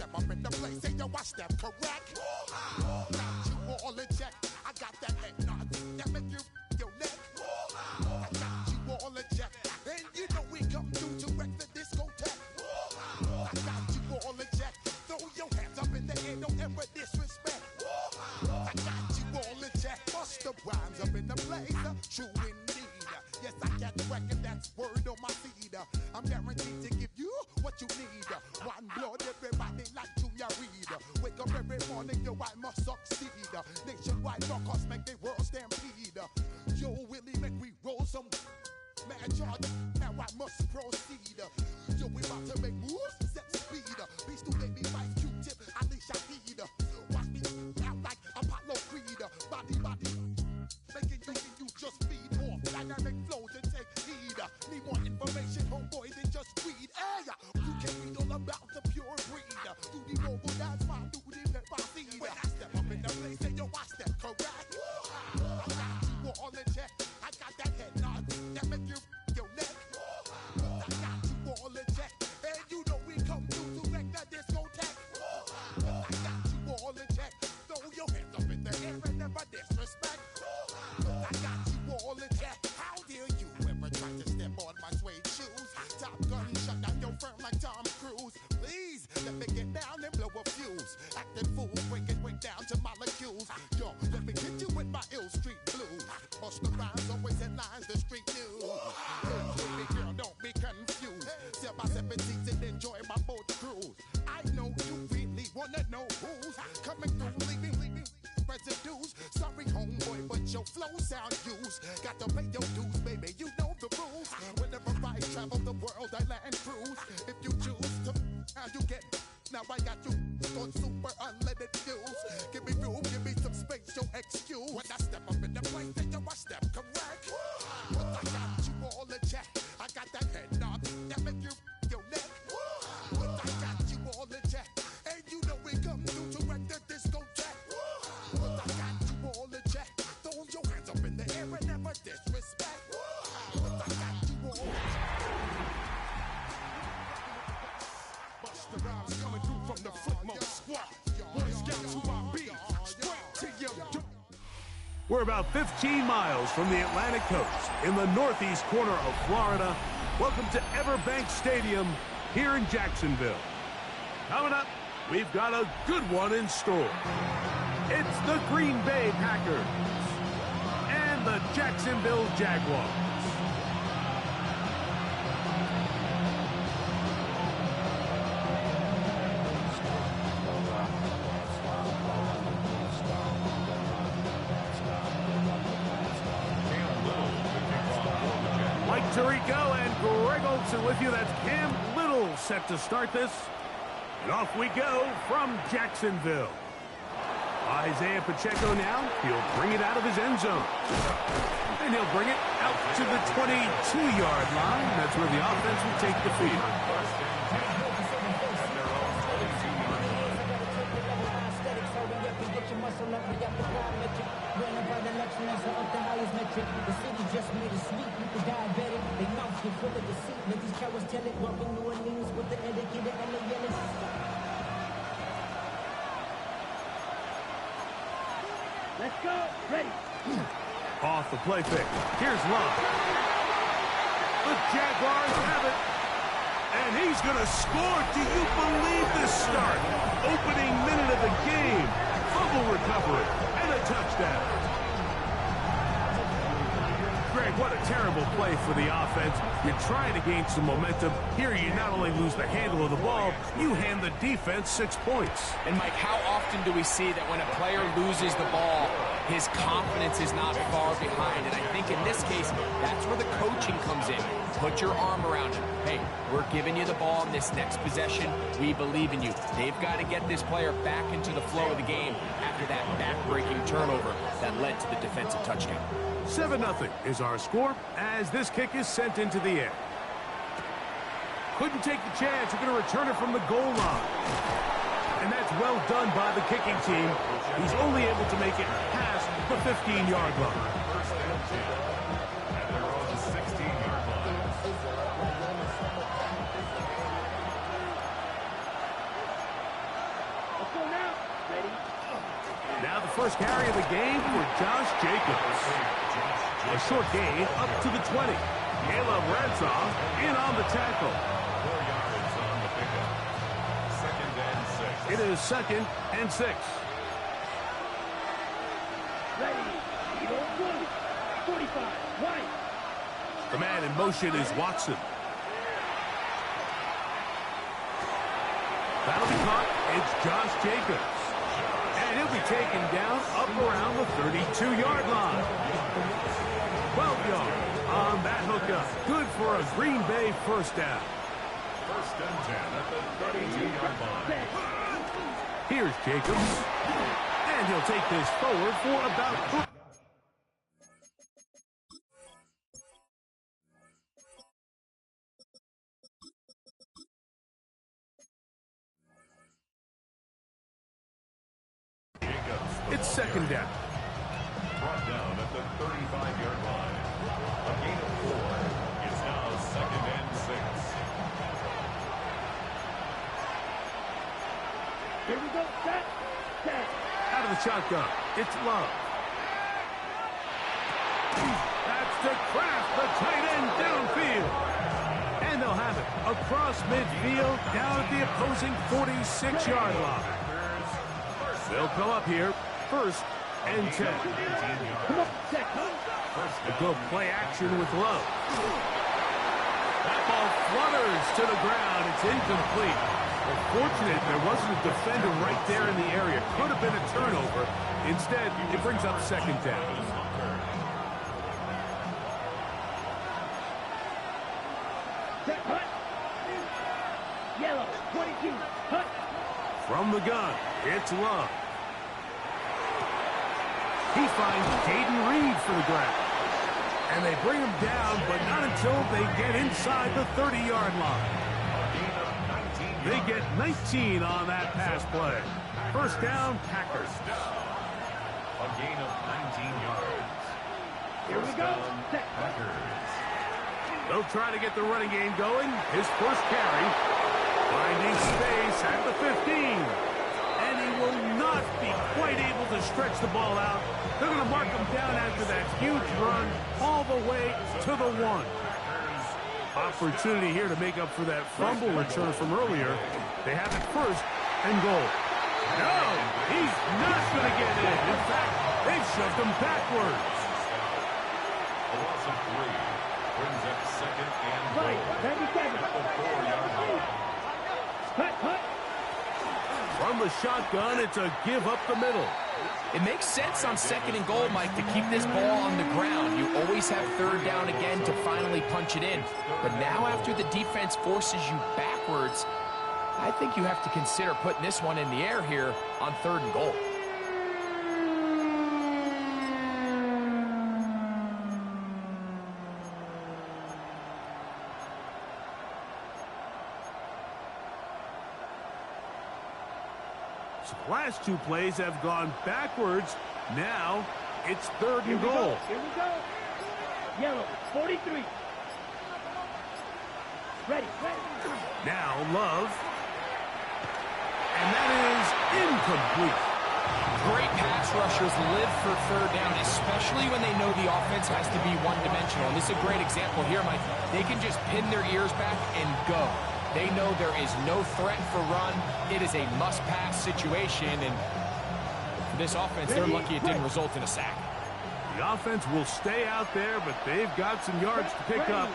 step up in the place, say yo, I step correct. Got you all in check. I got that head nod that make you your neck. I got you all in check, and you know we come through to wreck the discotheque. I got you all in check. Throw your hands up in the air, don't ever disrespect. I got you all in check. Bust the rhymes up in the place, true indeed. Yes, I get record, that's word on my feed. I'm guaranteed to give you what you need. One blood, everybody like Junior Reed. Wake up every morning, yo, I must succeed. Nationwide knockouts make the world stampede. Yo, Willie, make we roll some mad charge. Now I must proceed. Yo, we about to make moves, set speed. Beast to make me fight Q-tip, Ali Shaheed. Watch me out like Apollo Creed. Body, making you just feed off dynamic flows and take heed. Need more information, homeboy, than just read. Hey, you can read all about the pure breed. Do the mobile dance, my duty, let my seed. When I step up in the place, say yo, I step correct. I got you all in check. I got that head nod that make you your neck. I got you all in check, and you know we come through to wreck the discotheque. I got you all in check. Throw your hands up in the air and never disrespect. I got you all in check. How dare you ever try to step on my suede shoes? Top Gun shut down your firm like Tom Cruise. Please let me get down and blow a fuse. Acting fool, breaking way down to molecules. Yo, let me hit you with my ill street blues. Bust the rhymes, always headlines, the street news. Hey, baby girl, don't be confused. Step by 17 and enjoy my boat cruise. I know you really wanna know who's coming through, leaving residues. Sorry, homeboy, but your flow sound used. Got to pay your dues, baby, you know the rules. Whenever I travel the world, I land cruise. If you choose to, how you get. Now I got you on super unlimited views. Give me room, give me some space, your excuse. When I step up in the place, then I step correct. But I got you all in check. I got that head nod that make you your neck. But I got you all in check, and you know we come through to wreck the discotheque. But I got you all in check. Throw your hands up in the air and never disrespect. But I got you all in check. Bust the rhymes coming through from the footmost squad. Boy Scouts who I be, straight to your door. We're about 15 miles from the Atlantic coast in the northeast corner of Florida. Welcome to Everbank Stadium here in Jacksonville. Coming up, we've got a good one in store. It's the Green Bay Packers and the Jacksonville Jaguars. Mike Tirico and Greg Olson with you. That's Cam Little set to start this. And off we go from Jacksonville. Isaiah Pacheco now. He'll bring it out of his end zone. And he'll bring it out to the 22-yard line. That's where the offense will take the field. The city just made a sweep with the diabetic. They mouths get full of deceit. Let these cowards tell it. Walking New Orleans with the etiquette and the yellow. Let's go. Ready. Off the play fake. Here's Love. The Jaguars have it. And he's going to score. Do you believe this start? Opening minute of the game. Fumble recovery. And a touchdown. Greg, what a terrible play for the offense. You're trying to gain some momentum. Here you not only lose the handle of the ball, you hand the defense 6 points. And Mike, how often do we see that when a player loses the ball, his confidence is not far behind? And I think in this case, that's where the coaching comes in. Put your arm around him. Hey, we're giving you the ball in this next possession. We believe in you. They've got to get this player back into the flow of the game after that back-breaking turnover that led to the defensive touchdown. 7-0 is our score as this kick is sent into the air. Couldn't take the chance. We're going to return it from the goal line. And that's well done by the kicking team. He's only able to make it past the 15-yard line. Now the first carry of the game for Josh Jacobs. A short gain up to the 20. Caleb Ransall in on the tackle. 4 yards on the pickup. 2nd and 6. It is 2nd and 6. Ready. You don't move. 45. Right. The man in motion is Watson. That'll be caught. It's Josh Jacobs. And he'll be taken down up around the 32-yard line. 12 yards on that hookup. Good for a Green Bay first down. 1st and 10 at the 32-yard line. Here's Jacobs. And he'll take this forward for about... It's 2nd down. Brought down at the 35-yard line. A gain of 4. It's now 2nd and 6. Here we go. Set. Set. Out of the shotgun. It's Love. That's to Kraft, the tight end downfield. And they'll have it across midfield down at the opposing 46-yard line. They'll come up here. 1st and 10. Come on. Set. A good play action with Love. That ball flutters to the ground. It's incomplete. Well, fortunate there wasn't a defender right there in the area. Could have been a turnover. Instead, it brings up 2nd down. Set. Hut. Yellow. 22. Hut. From the gun, it's Love. He finds Jaden Reed for the grab. And they bring him down, but not until they get inside the 30-yard line. They get 19 on that pass play. 1st down, Packers. A gain of 19 yards. Here we go. Set. Packers. They'll try to get the running game going. His first carry, finding space at the 15. And he will not be quite able to stretch the ball out. They're going to mark him down after that huge run all the way to the 1. Opportunity here to make up for that fumble return from earlier. They have it 1st and goal. No, he's not going to get in. In fact, they've shoved him backwards. A loss of 3 brings up 2nd and goal. Right. 77. At the 4-yard line. Hut. Hut. From the shotgun, it's a give up the middle. It makes sense on 2nd and goal, Mike, to keep this ball on the ground. You always have 3rd down again to finally punch it in. But now after the defense forces you backwards, I think you have to consider putting this one in the air here on 3rd and goal. So the last 2 plays have gone backwards. Now it's 3rd and goal. Here we go. Yellow. 43. Ready. Now Love. And that is incomplete. Great pass rushers live for 3rd down, especially when they know the offense has to be one-dimensional. And this is a great example here, Mike. They can just pin their ears back and go. They know there is no threat for run. It is a must-pass situation, and for this offense, they're lucky it didn't result in a sack. The offense will stay out there, but they've got some yards to pick up.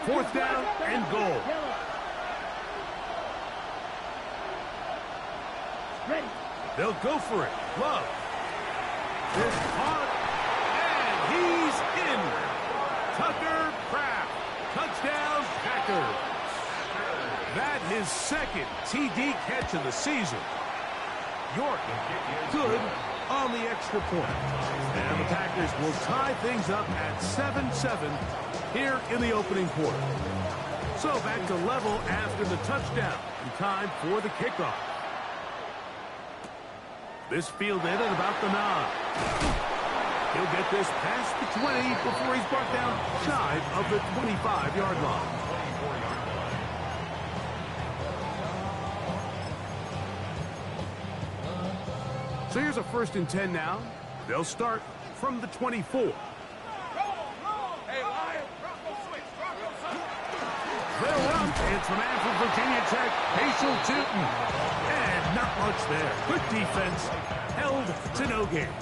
4th down and goal. Ready. They'll go for it. Love. It's caught, and he's in. Tucker Kraft. Touchdown, Packers. That his 2nd TD catch of the season. York, good on the extra point. And the Packers will tie things up at 7-7 here in the opening quarter. So back to level after the touchdown. And time for the kickoff. This fielded at about the 9. He'll get this past the 20 before he's brought down shy of the 25-yard line. So here's a 1st and 10 now. They'll start from the 24. Hey, Lion. They'll run. It's the man from Virginia Tech, Hazel Tootin. And not much there. Good defense. Held to no gain.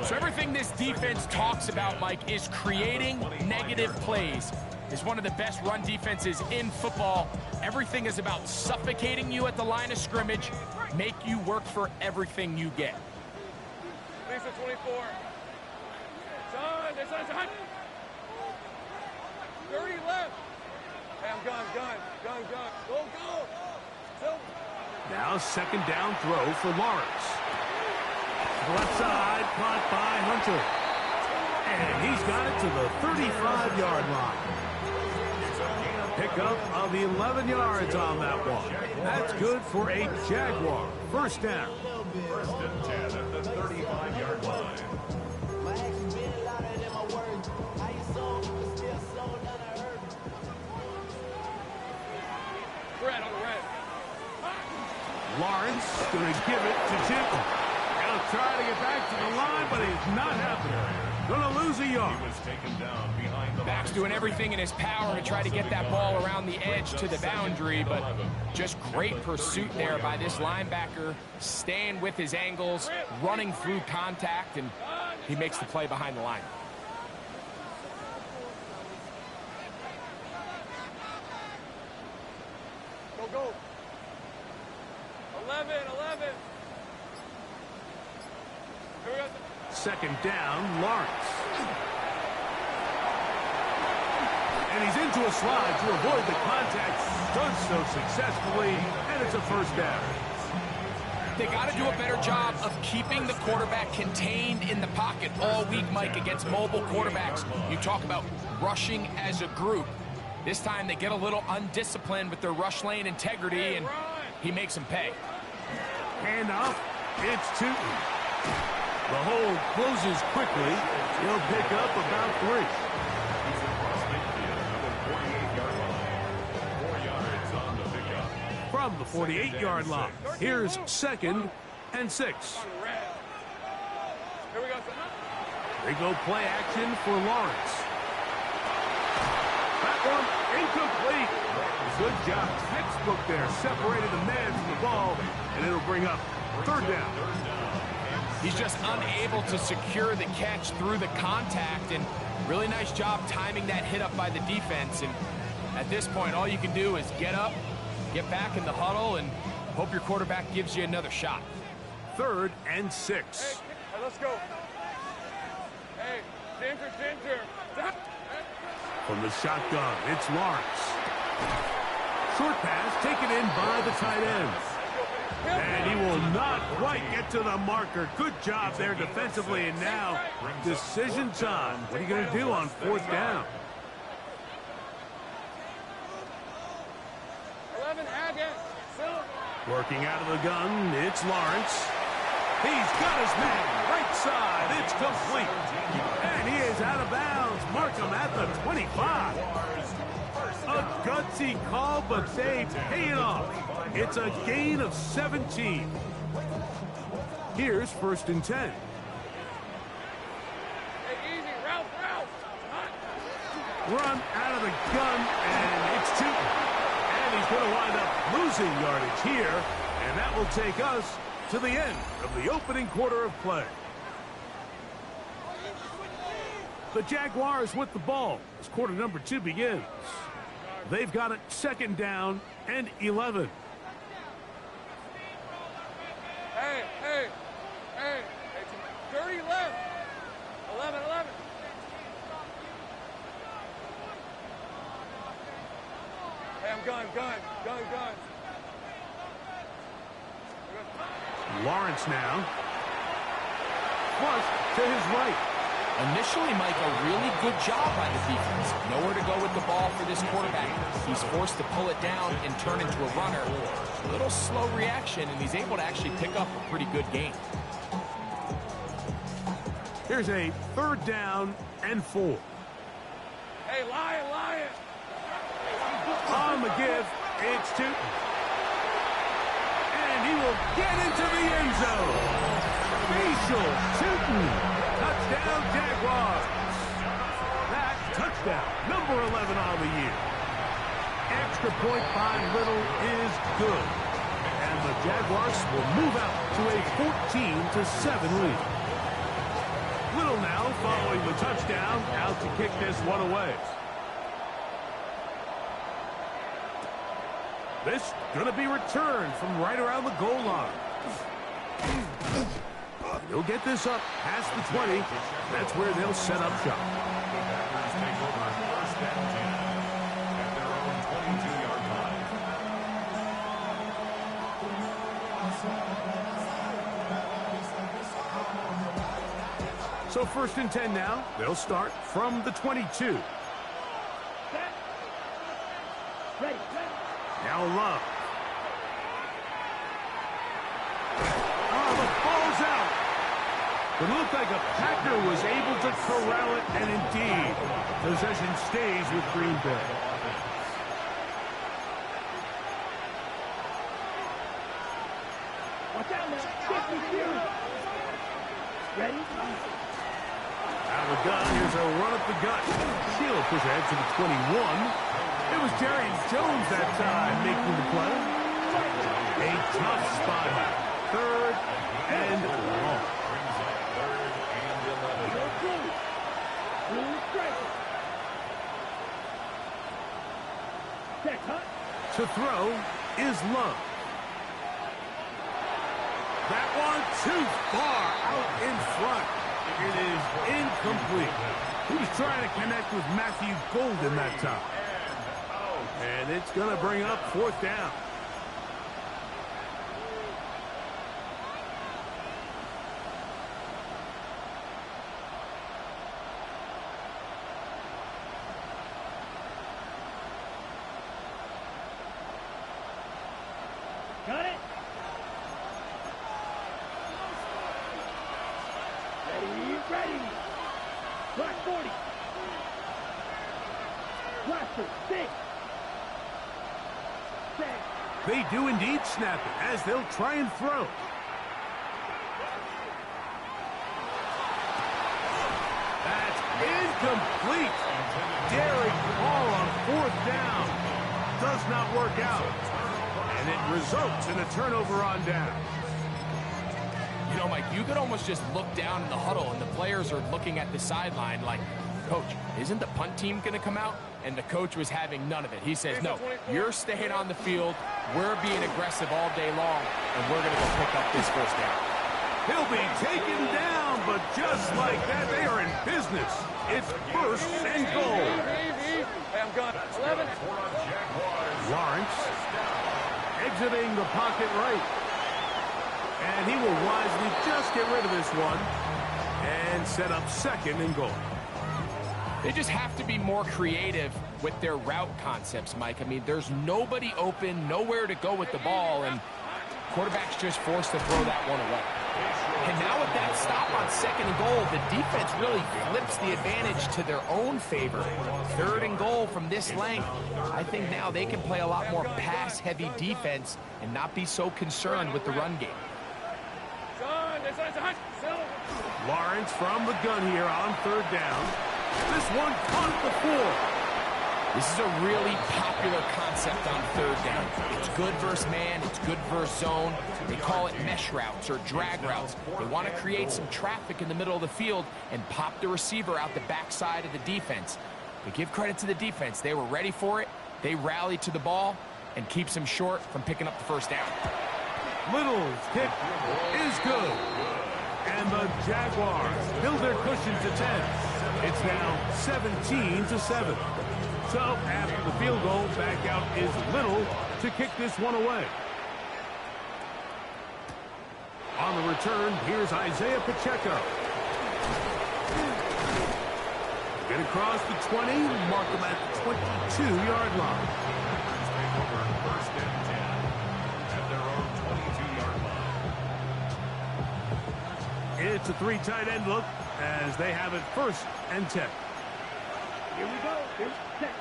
So everything this defense talks about, Mike, is creating negative plays. It's one of the best run defenses in football. Everything is about suffocating you at the line of scrimmage, make you work for everything you get. Lisa 24. Son, there's son. 30 left. Hey, I'm gun. Go. Now 2nd down throw for Lawrence. Left side, caught by Hunter. And he's got it to the 35-yard line. Pickup of 11 yards on that one. That's good for a Jaguar. 1st down. 1st and 10 at the 35-yard line. Red on the red. Lawrence going to give it to Tootin. He'll try to get back to the line, but he's not happening. Going to lose a yard. He was taken down behind the Back's doing everything in his power to try to get that ball around the edge to the boundary, but just great pursuit there by this linebacker, staying with his angles, running through contact, and he makes the play behind the line. Go. 11. Here we go. 2nd down, Lawrence. And he's into a slide to avoid the contact. Does so successfully, and it's a 1st down. They got to do a better job of keeping the quarterback contained in the pocket all week, Mike, against mobile quarterbacks. You talk about rushing as a group. This time they get a little undisciplined with their rush lane integrity, and he makes them pay. Hand off. It's Tootin. The hold closes quickly. He'll pick up about 3. He's across midfield at the 48-yard line. 4 yards on the pickup. From the 48-yard line, here's 2nd and 6. Here we go. They go play action for Lawrence. That one incomplete. Good job. Textbook there. Separated the man from the ball, and it'll bring up 3rd down. He's just unable to secure the catch through the contact, and really nice job timing that hit up by the defense. And at this point, all you can do is get up, get back in the huddle, and hope your quarterback gives you another shot. 3rd and 6. Hey, let's go. Hey, Ginger. From the shotgun, it's Lawrence. Short pass taken in by the tight end. And he will not quite get to the marker. Good job there defensively, and now decision time. What are you going to do on 4th down? 11, Haggett. Working out of the gun, it's Lawrence. He's got his man, right side, it's complete. And he is out of bounds. Mark him at the 25. A gutsy call, but they pay it off. It's a gain of 17. Here's 1st and 10. Hey, easy, Ralph. Run out of the gun, and it's Tootin. And he's going to wind up losing yardage here, and that will take us to the end of the opening quarter of play. The Jaguars with the ball as quarter number 2 begins. They've got it 2nd down and 11. Hey. 30 left. 11. Hey, I'm gun. Lawrence now. Flush to his right. Initially, Mike, a really good job by the defense. Nowhere to go with the ball for this quarterback. He's forced to pull it down and turn into a runner. A little slow reaction, and he's able to actually pick up a pretty good gain. Here's a 3rd down and 4. Hey, Lion. On the give, it's Tootin. And he will Get into the end zone. Facial shooting. Touchdown, Jaguars. That touchdown, number 11 on the year. Extra point by Little is good. And the Jaguars will move out to a 14-7 lead. Little now following the touchdown, out to kick this one away. This going to be returned from right around the goal line. He'll get this up past the 20. That's where they'll set up shop. Take over first and 10 at their own 22-yard line. So first and 10 now. They'll start from the 22. Ready. Now Love. Oh, the ball's out. It looked like a Packer was able to corral it, and indeed, possession stays with Green Bay. Watch out now. Ready? Out of the gun, here's a run up the gut. She'll push ahead to the 21. It was Darius Jones that time making the play. A tough spot here. Third and long. To throw is Love. That one too far out in front. It is incomplete. He was trying to connect with Matthew Golden that time. And it's going to bring up fourth down. Got it? Ready. Black 40. Blaster, 6. They do indeed snap it as they'll try and throw. That's incomplete. Derek Hall on fourth down. Does not work out. And it results in a turnover on down. You know, Mike, you could almost just look down in the huddle and the players are looking at the sideline like, Coach, isn't the punt team going to come out? And the coach was having none of it. He says, no, you're staying on the field. We're being aggressive all day long, and we're going to go pick up this first down. He'll be taken down, but just like that, they are in business. It's first and goal. Hey, I'm gone. 11. Lawrence exiting the pocket right. And he will wisely just get rid of this one and set up second and goal. They just have to be more creative with their route concepts, Mike. I mean, there's nobody open, nowhere to go with the ball, and quarterback's just forced to throw that one away. And now with that stop on second and goal, the defense really flips the advantage to their own favor. Third and goal from this length. I think now they can play a lot more pass-heavy defense and not be so concerned with the run game. Lawrence from the gun here on third down. This one caught the four. This is a really popular concept on third down. It's good versus man, it's good versus zone. They call it mesh routes or drag routes. They want to create some traffic in the middle of the field and pop the receiver out the backside of the defense. But give credit to the defense. They were ready for it. They rallied to the ball and keeps them short from picking up the first down. Little's kick is good. And the Jaguars build their cushion to 10. It's now 17-7. So after the field goal, back out is Little to kick this one away. On the return, here's Isaiah Pacheco. Get across the 20, mark him at the 22-yard line. Take over first and 10 at their own 22-yard line. It's a three tight end look as they have it first and 10. Here we go. Here's set.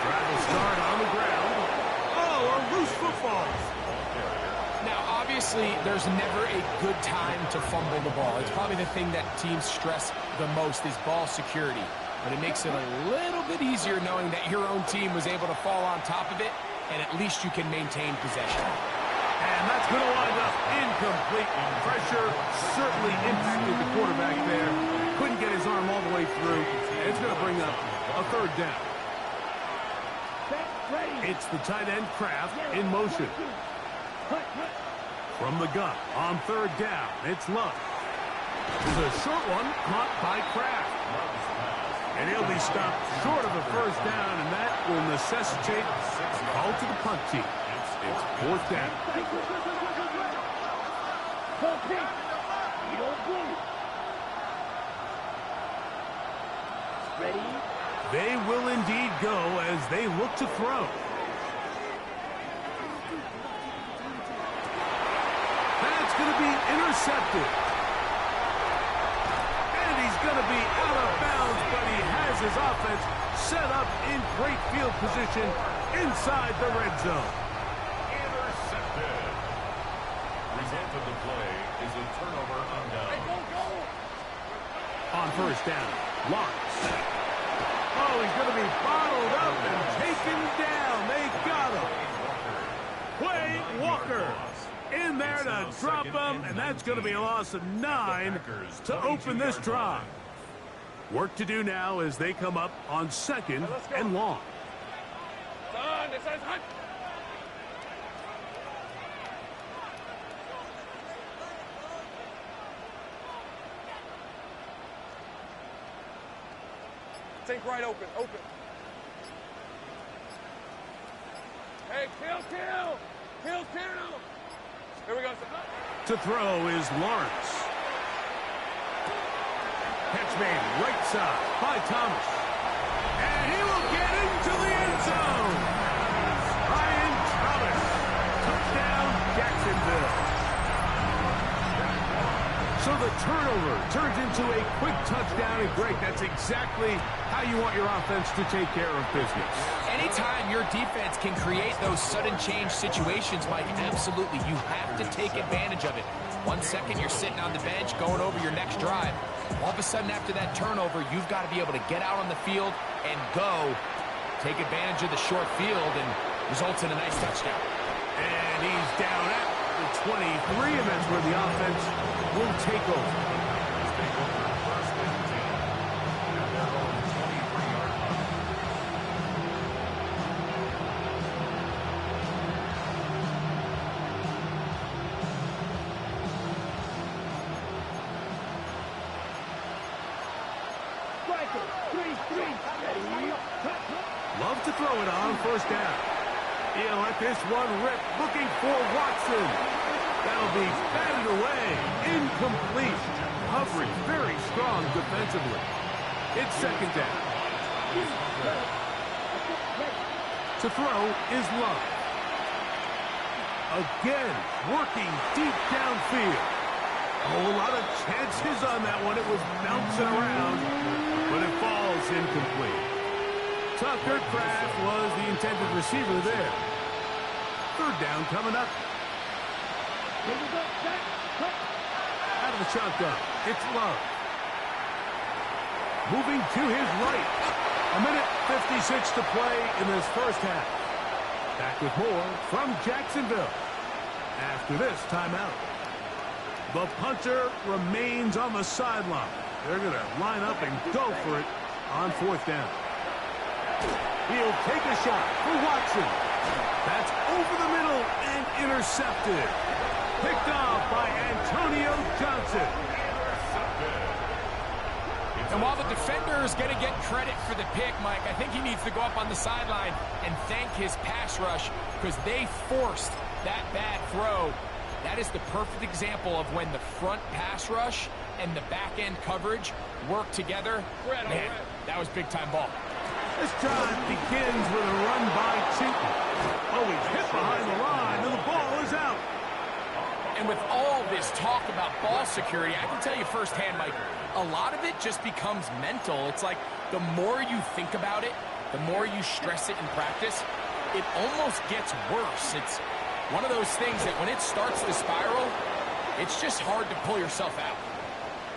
Drive will start on the ground. Oh, a loose football. Obviously, there's never a good time to fumble the ball. It's probably the thing that teams stress the most is ball security. But it makes it a little bit easier knowing that your own team was able to fall on top of it, and at least you can maintain possession. And that's going to wind up incomplete. Pressure certainly impacted the quarterback there. Couldn't get his arm all the way through. And it's going to bring up a third down. It's the tight end, Kraft, in motion. From the gun on third down, it's Love. There's a short one caught by Kraft. And he'll be stopped short of a first down, and that will necessitate a call to the punt team. It's fourth down. Ready? They will indeed go as they look to throw. That's going to be intercepted. And he's going to be out of bounds, but he has his offense set up in great field position inside the red zone. Intercepted. Result of the play is a turnover on down. On first down, Lawrence. Oh, he's going to be bottled up and taken down. They got him. Quay Walker in there to drop him, and that's going to be a loss of 9 to open this drive. Work to do now as they come up on second and long. Think right, open. Hey, kill! Here we go. To throw is Lawrence. Catch made right side by Thomas. And he will get into the end zone. Ryan Thomas. Touchdown, Jacksonville. So the turnover turns into a quick touchdown, and Greg, that's exactly how you want your offense to take care of business. Anytime your defense can create those sudden change situations, Mike, absolutely, you have to take advantage of it. 1 second, you're sitting on the bench, going over your next drive. All of a sudden, after that turnover, you've got to be able to get out on the field and go, take advantage of the short field, and results in a nice touchdown. And he's down at the 23, and that's where the offense will take over. Love to throw it on first down. He'll let this one rip, looking for Watson. That'll be batted away. Incomplete. Coverage very strong defensively. It's second down. To throw is Love. Again, working deep downfield. A whole lot of chances on that one. It was bouncing around, but it falls incomplete. Tucker Kraft was the intended receiver there. Third down coming up. Out of the shotgun, it's Love. Moving to his right. 1:56 to play in this first half. Back with more from Jacksonville after this timeout. The punter remains on the sideline. They're going to line up and go for it on fourth down. He'll take a shot for Watson. That's over the middle and intercepted. Picked off by Antonio Johnson. And while the defender is going to get credit for the pick, Mike, I think he needs to go up on the sideline and thank his pass rush because they forced that bad throw. That is the perfect example of when the front pass rush and the back-end coverage work together. Man, that was big-time ball. This drive begins with a run by Cheaton. Oh, he's hit behind the line, and the ball is out. And with all this talk about ball security, I can tell you firsthand, Mike, a lot of it just becomes mental. It's like the more you think about it, the more you stress it in practice, it almost gets worse. One of those things that when it starts to spiral, it's just hard to pull yourself out.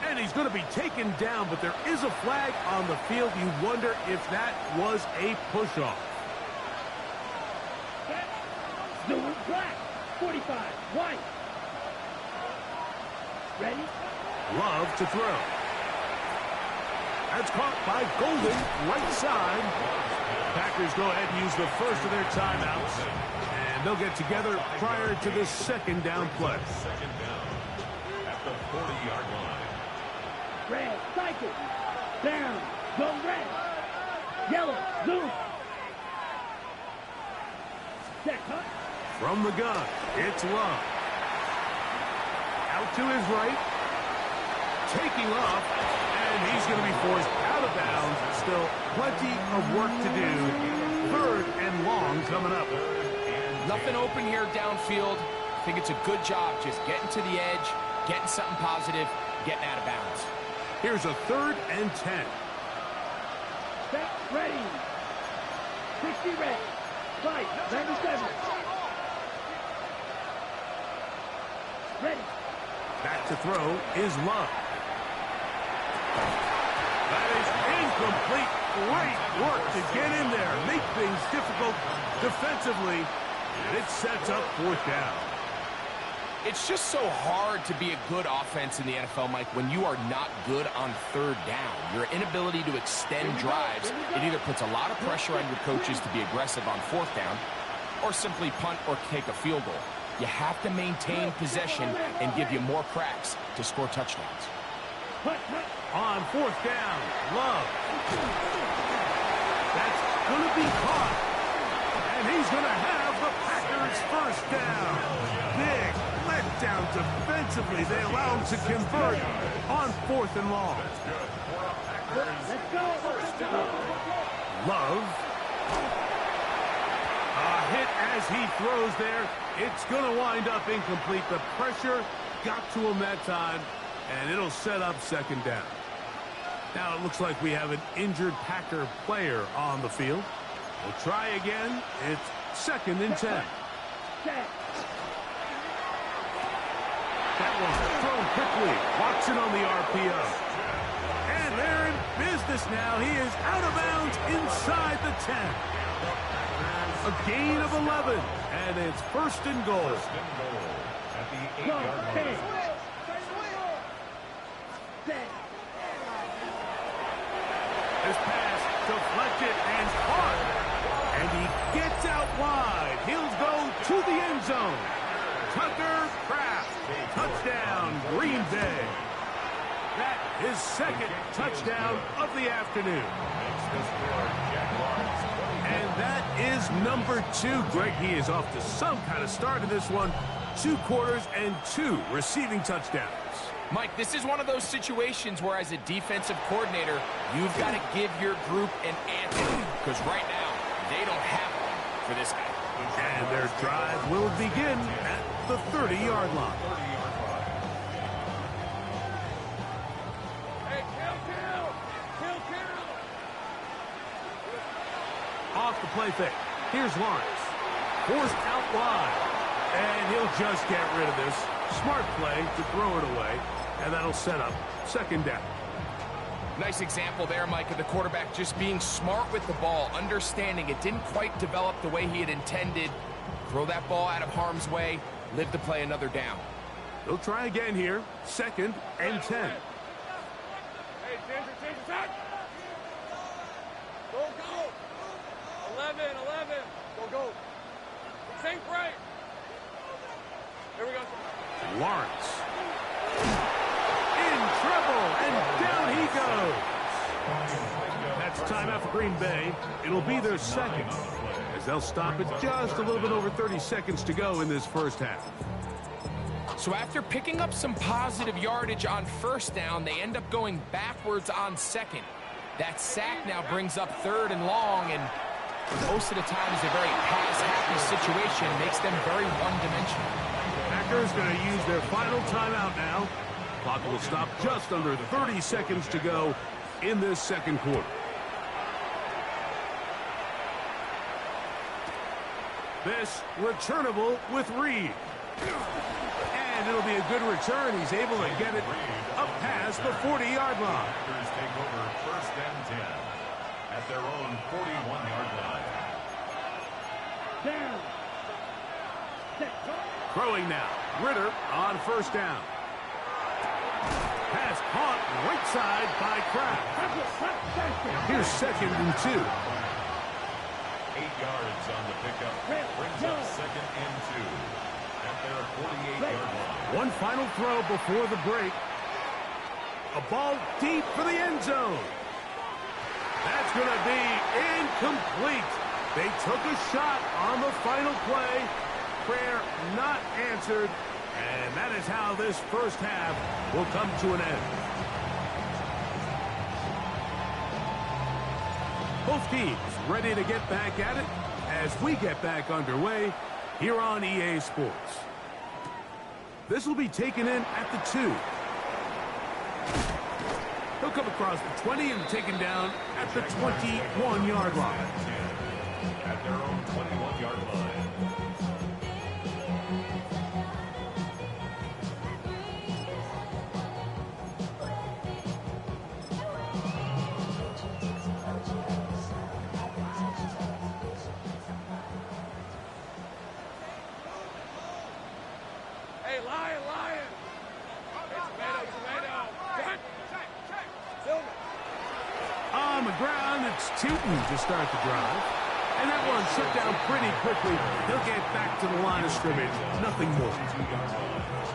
And he's going to be taken down, but there is a flag on the field. You wonder if that was a push-off. Zoom black. 45. White. Ready? Love to throw. That's caught by Golden, right side. Packers go ahead and use the first of their timeouts. And they'll get together prior to the second down play. Second down at the 40-yard line. Red. Cycle. Down. Go red. Yellow. Zoom. Set. Cut. From the gun, it's Love. Out to his right. Taking off. And he's going to be forced out of bounds. Still plenty of work to do. Third and long coming up. Nothing open here downfield. I think it's a good job just getting to the edge, getting something positive, getting out of bounds. Here's a 3rd and 10. Set. Ready. 60 red. Fight. 97. Ready. Back to throw is Love. That is incomplete. Great work to get in there. Make things difficult defensively. And it sets up 4th down. It's just so hard to be a good offense in the NFL, Mike, when you are not good on 3rd down. Your inability to extend drives, it either puts a lot of pressure on your coaches to be aggressive on 4th down or simply punt or take a field goal. You have to maintain possession and give you more cracks to score touchdowns. On 4th down, Love. That's going to be caught. And he's going to have the Packers' 1st down. Big letdown defensively. They allow him to convert on 4th and long. Let's go. Love. A hit as he throws there. It's going to wind up incomplete. The pressure got to him that time, and it'll set up 2nd down. Now it looks like we have an injured Packer player on the field. We'll try again. It's 2nd and 10. That one thrown quickly. Watson on the RPO. And they're in business now. He is out of bounds inside the 10. A gain of 11. And it's 1st and goal. At the 8-yard line. His pass deflected and caught. And he gets out wide. He'll go to the end zone. Tucker Kraft. Touchdown, Green Bay. That is 2nd touchdown of the afternoon. And that is number 2. Greg, he is off to some kind of start in this one. 2 quarters and 2 receiving touchdowns. Mike, this is one of those situations where as a defensive coordinator, you've got to give your group an answer. Because right now, they don't have one for this guy. And their drive will begin at the 30-yard line. Hey, kill. Off the play fake. Here's Lawrence. Forced out wide. And he'll just get rid of this. Smart play to throw it away. And that'll set up 2nd down. Nice example there, Mike, of the quarterback just being smart with the ball, understanding it didn't quite develop the way he had intended. Throw that ball out of harm's way, live to play another down. They'll try again here. 2nd and 10. Hey, Ginger, set. Go. 11. Go. Think right. Here we go. Lawrence. In trouble, and down he goes. That's timeout for Green Bay. It'll be their 2nd, as they'll stop it just a little bit over 30 seconds to go in this 1st half. So after picking up some positive yardage on 1st down, they end up going backwards on 2nd. That sack now brings up 3rd and long, and most of the time is a very pass-happy situation, makes them very one-dimensional. Packers going to use their final timeout now. Clock will stop just under 30 seconds to go in this 2nd quarter. This returnable with Reed. And it'll be a good return. He's able to get it up past the 40-yard line. Packers take over first and 10 at their own 41-yard line. Down. Set. Throwing now. Ritter on first down. Pass caught right side by Kraft. Here's second and 2. 8 yards on the pickup. Brings up second and 2 at their 48-yard line. One final throw before the break. A ball deep for the end zone. That's going to be incomplete. They took a shot on the final play. Prayer not answered. And that is how this first half will come to an end. Both teams ready to get back at it as we get back underway here on EA Sports. This will be taken in at the 2. He'll come across the 20 and taken down at the 21-yard line. At their own 21-yard line. Hey, Lion. Hey, tomato. Cut. Silver. On the ground, it's Tootin to start the drive. And that one shut down pretty quickly. He'll get back to the line of scrimmage. Nothing more.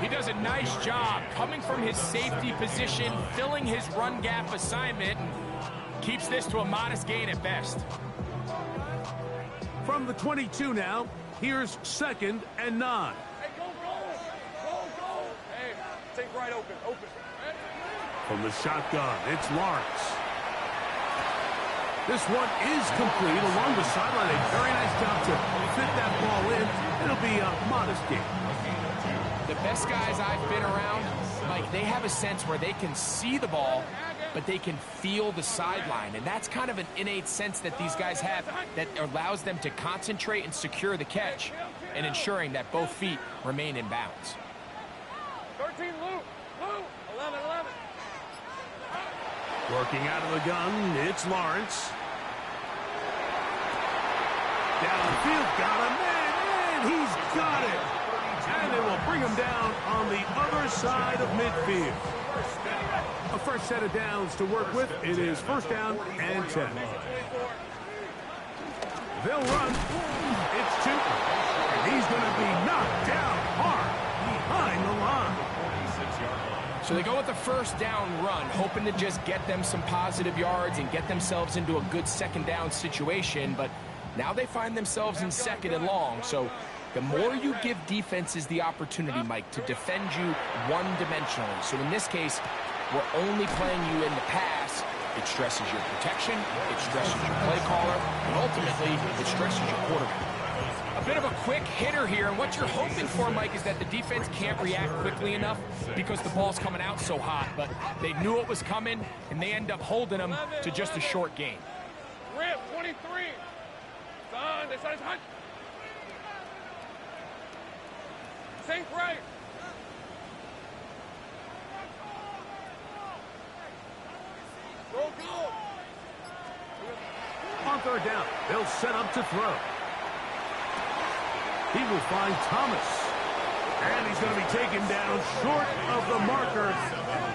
He does a nice job coming from his safety position, filling his run gap assignment, and keeps this to a modest gain at best. From the 22 now, here's second and 9. Hey, go. Hey, take right open. From the shotgun, it's Lawrence. This one is complete along the sideline. A very nice job to fit that ball in. It'll be a modest gain. The best guys I've been around, Mike, they have a sense where they can see the ball, but they can feel the sideline. And that's kind of an innate sense that these guys have that allows them to concentrate and secure the catch and ensuring that both feet remain in bounds. 13, Lou. 11. Working out of the gun, it's Lawrence. Downfield, got him, and he's got it. And they will bring him down on the other side of midfield. A fresh set of downs to work with. It is first down and 10. They'll run. It's Tootin. And he's going to be knocked down hard behind the line. So they go with the first down run, hoping to just get them some positive yards and get themselves into a good second down situation. But now they find themselves in second and long. So the more you give defenses the opportunity, Mike, to defend you one-dimensionally. So in this case, we're only playing you in the pass. It stresses your protection, it stresses your play caller, and ultimately, it stresses your quarterback. A bit of a quick hitter here, and what you're hoping for, Mike, is that the defense can't react quickly enough because the ball's coming out so hot, but they knew it was coming, and they end up holding them to just a short gain. Rip, 23. Son, this is hot. Sink right. Go. On third down, they'll set up to throw. He will find Thomas. And he's going to be taken down short of the marker.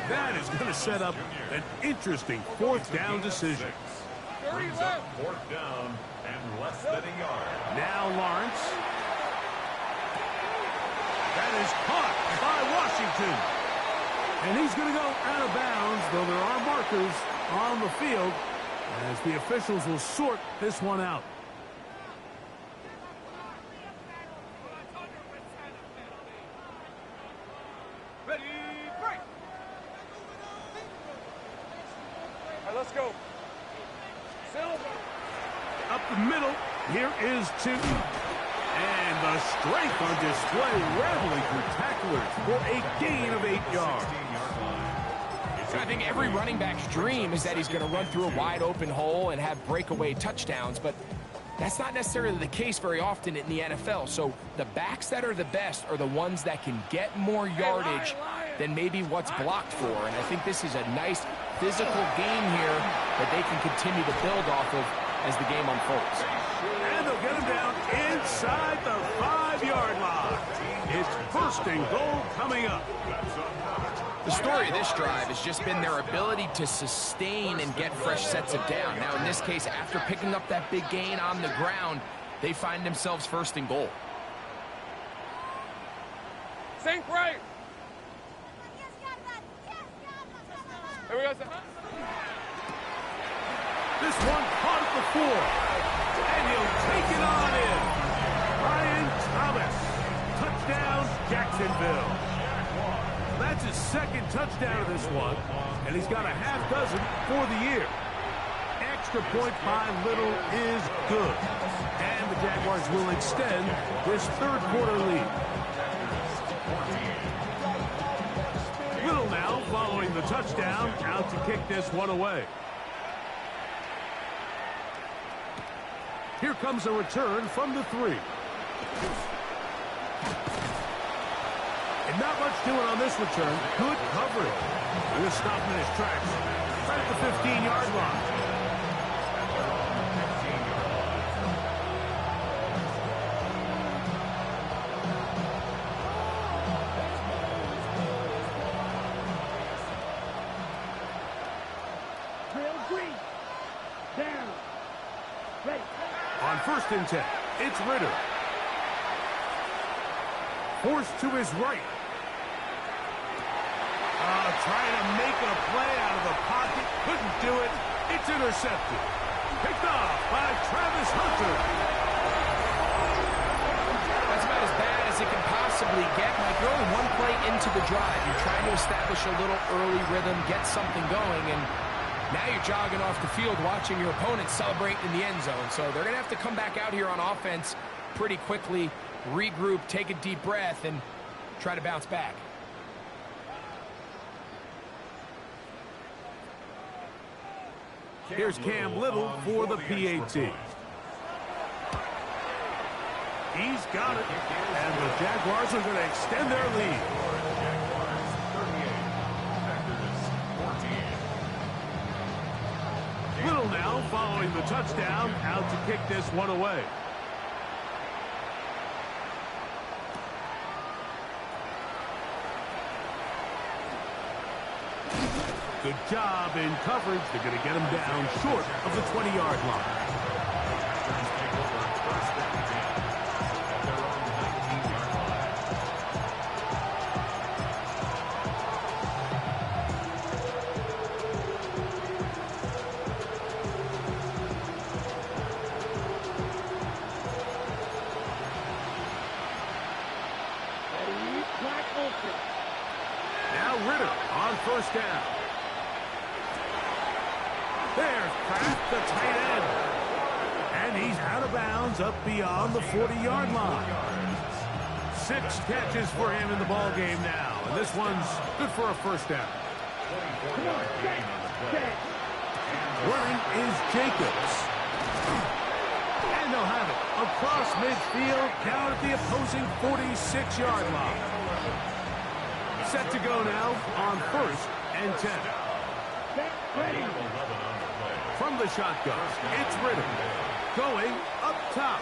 That is going to set up an interesting fourth down decision. Brings up fourth down and less than a yard. Now Lawrence. That is caught by Washington. And he's going to go out of bounds, though there are markers on the field, as the officials will sort this one out. Ready, break. All right, let's go. Silver. Up the middle, here is Tootin. And the strength on display, rattling through tacklers for a gain of 8 yards. I think every running back's dream is that he's going to run through a wide open hole and have breakaway touchdowns, but That's not necessarily the case very often in the NFL. So the backs that are the best are the ones that can get more yardage than maybe what's blocked for. And I think this is a nice physical game here that they can continue to build off of as the game unfolds. And they'll get him down inside the 5-yard line. It's first and goal coming up. The story of this drive has just been their ability to sustain and get fresh sets of down. Now, in this case, after picking up that big gain on the ground, they find themselves first and goal. Sink right. Here we go. This one caught at the 4. And he'll take it on in. Brian Thomas. Touchdown, Jacksonville. That's his second touchdown of this one, and he's got a half dozen for the year. Extra point by Little is good, and the Jaguars will extend this third-quarter lead. Little now following the touchdown, out to kick this one away. Here comes a return from the 3. And not much doing on this return. Good coverage. We'll stop him in his tracks. Right at the 15-yard line. Drill green. Down. Ready. On 1st and 10, it's Ritter. Forced to his right. Trying to make a play out of the pocket. Couldn't do it. It's intercepted. Picked off by Travis Hunter. That's about as bad as it can possibly get. Like, you're only one play into the drive. You're trying to establish a little early rhythm, get something going, and now you're jogging off the field watching your opponent celebrate in the end zone. So they're going to have to come back out here on offense pretty quickly, regroup, take a deep breath, and try to bounce back. Here's Cam Little for the PAT. He's got it. And the Jaguars are going to extend their lead. Little now following the touchdown, out to kick this one away. Good job in coverage. They're going to get him down short of the 20-yard line. Now Ritter on 1st down. There's Kraft, the tight end. And he's out of bounds up beyond the 40-yard line. 6 catches for him in the ball game now. And this one's good for a 1st down. Running is Jacobs. And they'll have it across midfield down at the opposing 46-yard line. Set to go now on 1st and 10. From the shotgun, it's Ritter. Going up top.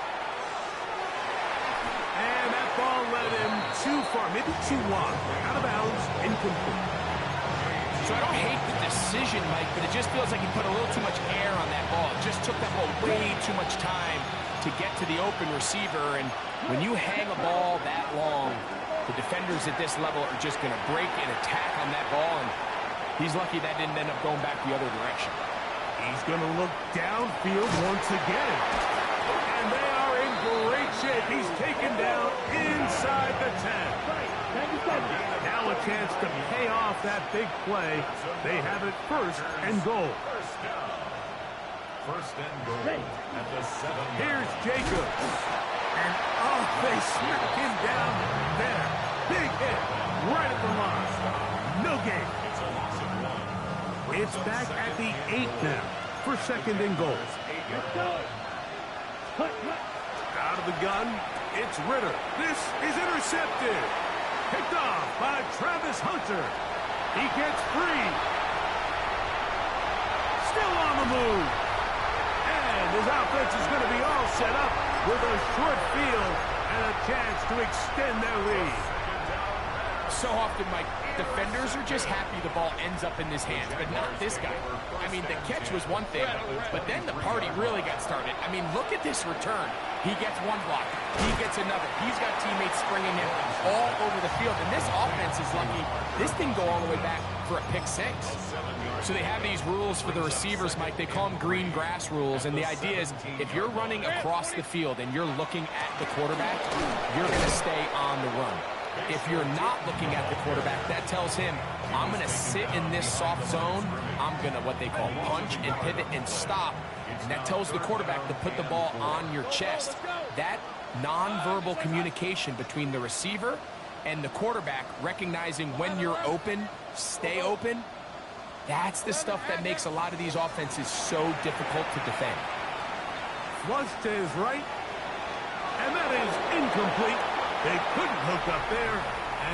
And that ball led him too far, maybe too wide. Out of bounds, incomplete. So I don't hate the decision, Mike, but it just feels like he put a little too much air on that ball. It just took that ball way too much time to get to the open receiver. And when you hang a ball that long, the defenders at this level are just going to break and attack on that ball. And he's lucky that didn't end up going back the other direction. He's going to look downfield once again. And they are in great shape. He's taken down inside the 10. Now a chance to pay off that big play. They have it 1st and goal. First and goal at the 7. Here's Jacobs. And they smack him down there. Big hit right at the line. No gain. It's back at the 8 now for 2nd and goal. Out of the gun, it's Ritter. This is intercepted. Picked off by Travis Hunter. He gets free. Still on the move. And his offense is going to be all set up with a short field and a chance to extend their lead. So often, Mike, defenders are just happy the ball ends up in his hands, but not this guy. I mean, the catch was one thing, but then the party really got started. I mean, look at this return. He gets one block. He gets another. He's got teammates springing him all over the field, and this offense is lucky. This didn't go all the way back for a pick six. So they have these rules for the receivers, Mike. They call them green grass rules, and the idea is if you're running across the field and you're looking at the quarterback, you're going to stay on the run. If you're not looking at the quarterback, that tells him, I'm going to sit in this soft zone. I'm going to, what they call, punch and pivot and stop. And that tells the quarterback to put the ball on your chest. That nonverbal communication between the receiver and the quarterback, recognizing when you're open, stay open, that's the stuff that makes a lot of these offenses so difficult to defend. Flush to his right, and that is incomplete. They couldn't hook up there.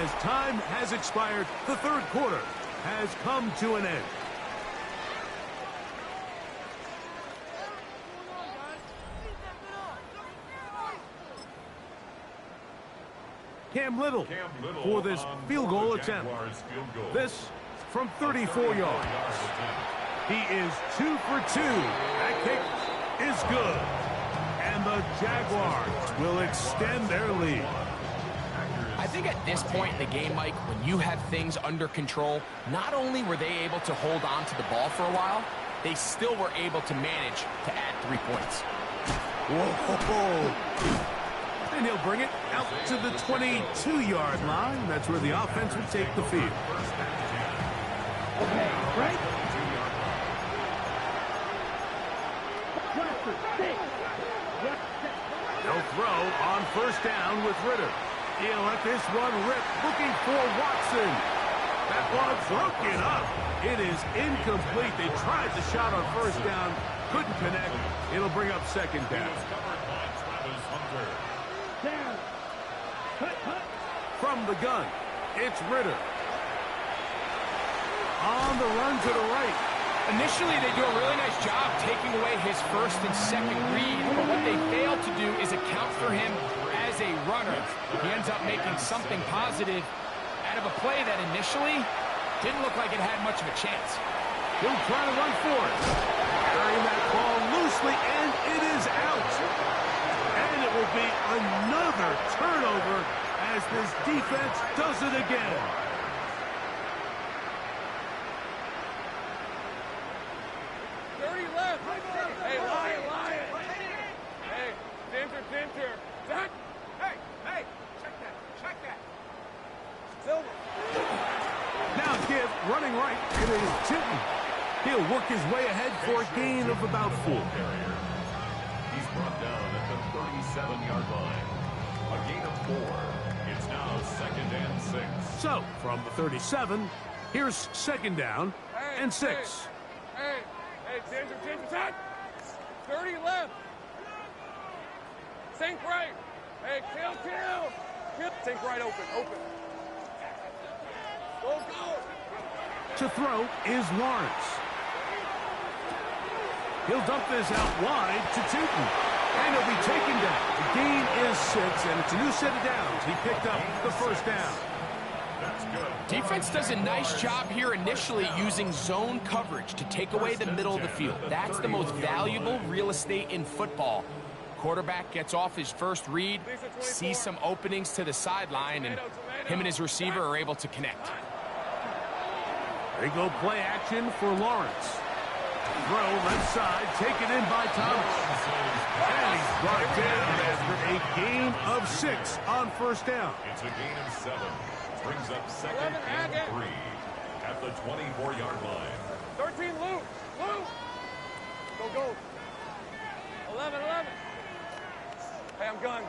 As time has expired, the third quarter has come to an end. Cam Little for this field goal attempt. This from 34 yards. He is 2 for 2. That kick is good. And the Jaguars will extend their lead. I think at this point in the game, Mike, when you have things under control, not only were they able to hold on to the ball for a while, they still were able to manage to add 3 points. Whoa. And he'll bring it out to the 22-yard line. That's where the offense will take the field. Okay, right? They'll throw on first down with Ritter. He'll let this one rip, looking for Watson. That one broken up. It is incomplete. They tried the shot on first down, couldn't connect. It'll bring up second down. From the gun, it's Ritter. On the run to the right. Initially, they do a really nice job taking away his first and second read, but what they fail to do is account for him as a runner. He ends up making something positive out of a play that initially didn't look like it had much of a chance. He'll try to run for it. Carrying that ball loosely, and it is out. And it will be another turnover as this defense does it again. Hey, Lion. Hey, Ginger. Zach. Hey, check that. Silver. Now give, running right, it is Tinton. He'll work his way ahead for a gain of about 4. He's brought down at the 37-yard line. A gain of 4. It's now 2nd and 6. So, from the 37, here's second down and 6. Hey, Ginger, Zach. 30 left. Sink right. Hey, kill. Sink right, open. Go. To throw is Lawrence. He'll dump this out wide to Tinton. And he'll be taken down. The gain is 6, and it's a new set of downs. He picked up the first down. Defense does a nice job here initially using zone coverage to take away the middle of the field. That's the most valuable real estate in football. Quarterback gets off his first read, sees some openings to the sideline, and him and his receiver are able to connect. They go play action for Lawrence. Throw left side, taken in by Thomas. And he's brought down after a gain of 6 on first down. It's a gain of 7. Brings up 2nd and 3 at the 24-yard line. 13, Luke. Go. 11. Hey, I'm guns.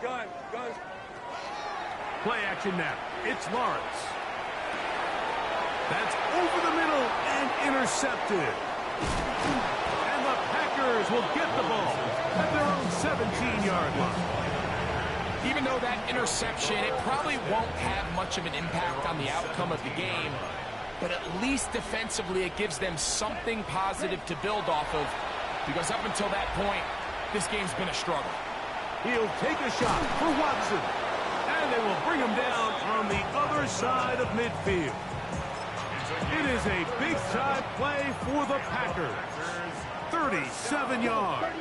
Play action now. It's Lawrence. That's over the middle and intercepted. And the Packers will get the ball at their own 17-yard line. Even though that interception, it probably won't have much of an impact on the outcome of the game, but at least defensively it gives them something positive to build off of, because up until that point, this game's been a struggle. He'll take a shot for Watson, and they will bring him down on the other side of midfield. It is a big-time play for the Packers. 37 yards.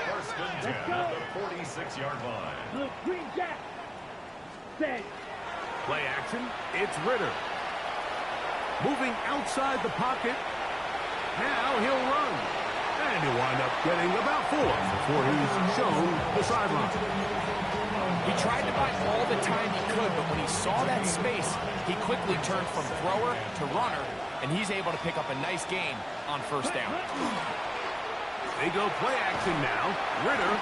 First and 10 at the 46-yard line. Look, Green Jack. Set. Play action. It's Ritter. Moving outside the pocket. Now he'll run. And he'll wind up getting about 4 before he's shown the sideline. He tried to buy all the time he could, but when he saw that space, he quickly turned from thrower to runner, and he's able to pick up a nice gain on first down. They go play action now. Ritter,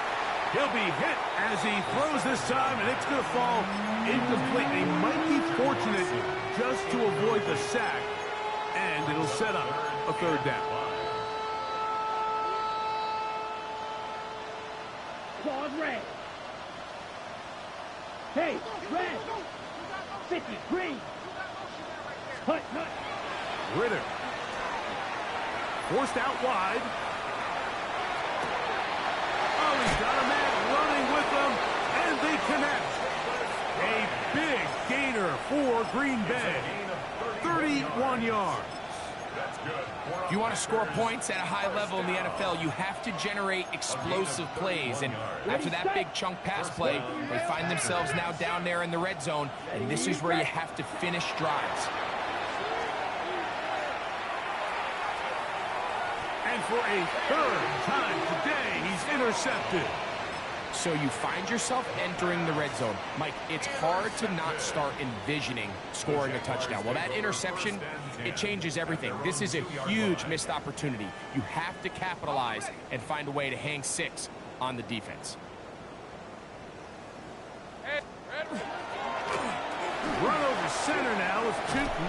he'll be hit as he throws this time, and it's going to fall incomplete. They might be fortunate just to avoid the sack, and it'll set up a third down. Claws red. Hey, red. 50, green. Hut. Ritter. Forced out wide. Oh, he's got a man running with them, and they connect. A big gainer for Green Bay. 31 yards. If you want to score points at a high level in the NFL, you have to generate explosive plays. And after that big chunk pass play, they find themselves now down there in the red zone, and this is where you have to finish drives. And for a third time today, he's intercepted. So you find yourself entering the red zone. Mike, it's hard to not start envisioning scoring a touchdown. Well, that interception, it changes everything. This is a huge missed opportunity. You have to capitalize and find a way to hang 6 on the defense. Run over center now is Tootin.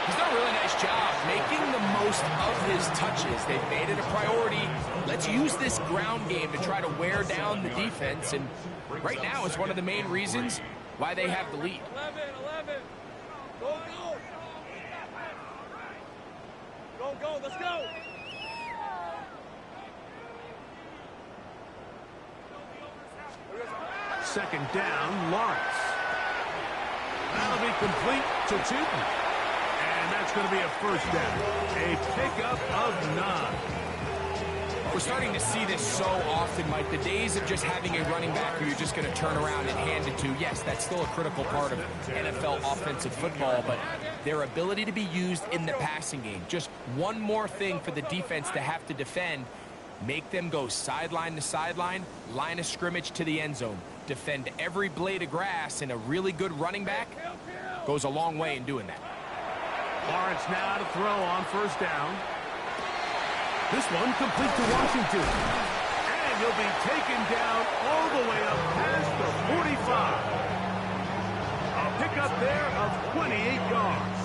He's done a really nice job making the most of his touches. They've made it a priority. Let's use this ground game to try to wear down the defense. And right now is one of the main reasons why they have the lead. 11. Go. Let's go. Second down, Lawrence. That'll be complete to Tootin. And that's going to be a first down. A pickup of 9. We're starting to see this so often, Mike. The days of just having a running back who you're just going to turn around and hand it to, yes, that's still a critical part of NFL offensive football, but their ability to be used in the passing game, just one more thing for the defense to have to defend, make them go sideline to sideline, line of scrimmage to the end zone, defend every blade of grass, and a really good running back goes a long way in doing that. Lawrence now to throw on first down. This one complete to Washington. And he'll be taken down all the way up past the 45. A pickup there of 28 yards.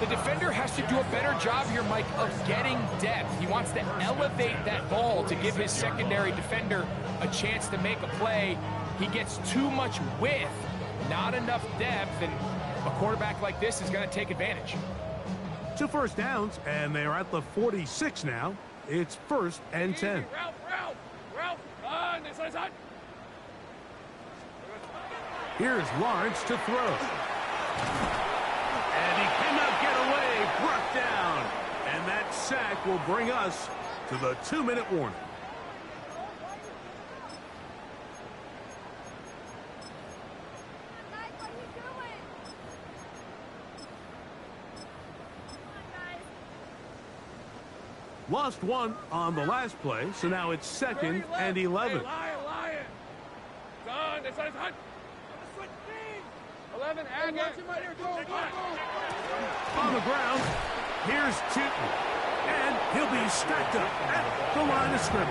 The defender has to do a better job here, Mike, of getting depth. He wants to elevate that ball to give his secondary defender a chance to make a play. He gets too much width, not enough depth, and a quarterback like this is going to take advantage. 2 first downs, and they're at the 46 now. It's 1st and 10. Ralph. Here's Lawrence to throw. And he cannot get away, brought down. And that sack will bring us to the 2-minute warning. Lost 1 on the last play, so now it's 2nd and 11. Hey, Lion. Done. This is hot. 11, and watch him right here. Go. On the ground, here's Tootin. And he'll be stacked up at the line of scrimmage.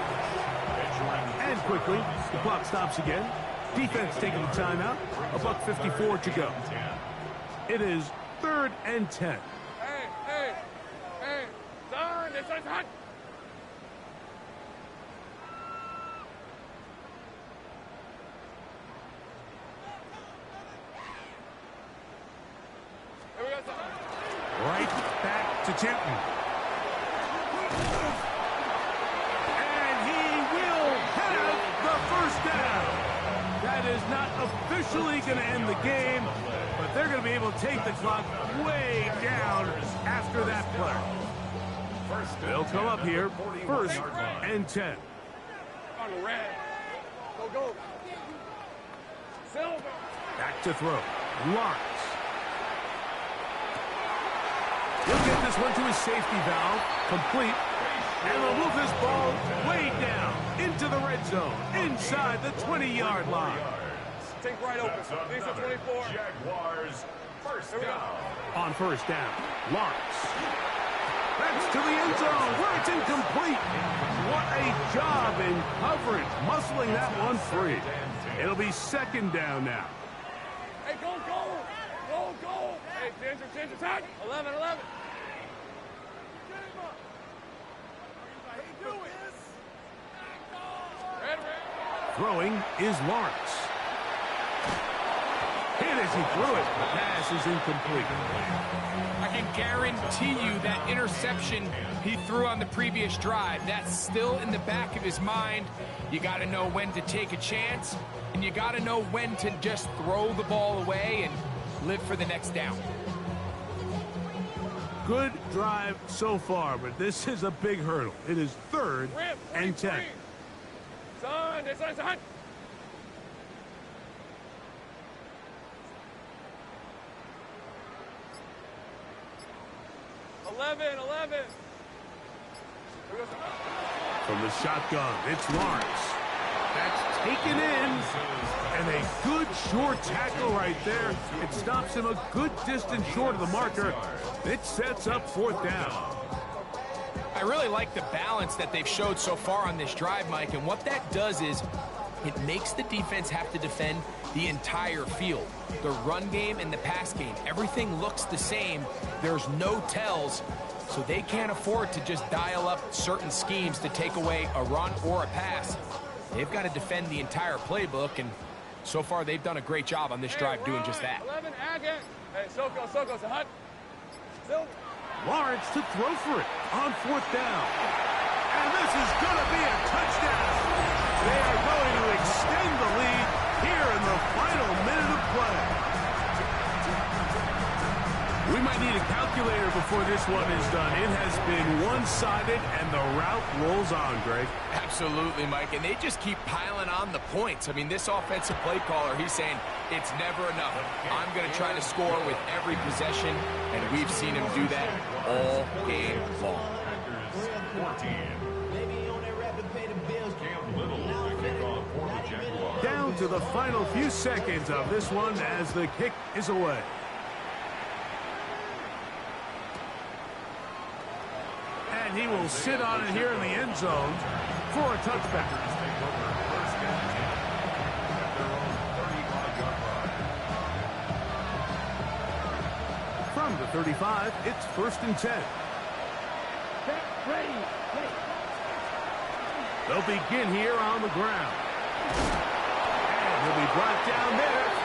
And quickly, the clock stops again. Defense taking the timeout. $1:54 to go. It is 3rd and 10. Hey. hot. Here we go, son. Right back to Tipton. And he will have the first down. That is not officially going to end the game, but they're going to be able to take the clock way down after that play. They'll come up here, 1st and 10. On the red. Go, go. Silver. Back to throw. Lawrence. He'll get this one to his safety valve. Complete. And they'll move this ball way down into the red zone, inside the 20-yard line. Take right open. These are 24. Jaguars, first down. On 1st down, Lawrence. That's to the end zone where it's incomplete. What a job in coverage, muscling that one free. It'll be 2nd down now. Hey, go, go. Go, go. Hey, Ginger, touch. 11. Red. Throwing is Lawrence. Hit as he threw it. The pass is incomplete. I can guarantee you that interception he threw on the previous drive, that's still in the back of his mind. You got to know when to take a chance, and you got to know when to just throw the ball away and live for the next down. Good drive so far, but this is a big hurdle. It is 3rd and 10. Son. 11. From the shotgun, it's Lawrence. That's taken in. And a good short tackle right there. It stops him a good distance short of the marker. It sets up 4th down. I really like the balance that they've showed so far on this drive, Mike, and what that does is it makes the defense have to defend the entire field. The run game and the pass game, everything looks the same. There's no tells, so they can't afford to just dial up certain schemes to take away a run or a pass. They've got to defend the entire playbook, and so far they've done a great job on this drive doing just that. 11, Agate. Hey, Soko's a hut. Silver. Lawrence to throw for it on 4th down. And this is going to be a touchdown. They are going to extend the lead here in the final minute of play. We might need a calculator before this one is done. It has been one-sided, and the route rolls on, Greg. Absolutely, Mike, and they just keep piling on the points. I mean, this offensive play caller, he's saying it's never enough. I'm going to try to score with every possession, and we've seen him do that all game long. 14. Cam Little will kick off for the Jaguars. Down to the final few seconds of this one as the kick is away. And he will sit on it here in the end zone for a touchback. From the 35, it's 1st and 10. Ready. They'll begin here on the ground. And he'll be brought down there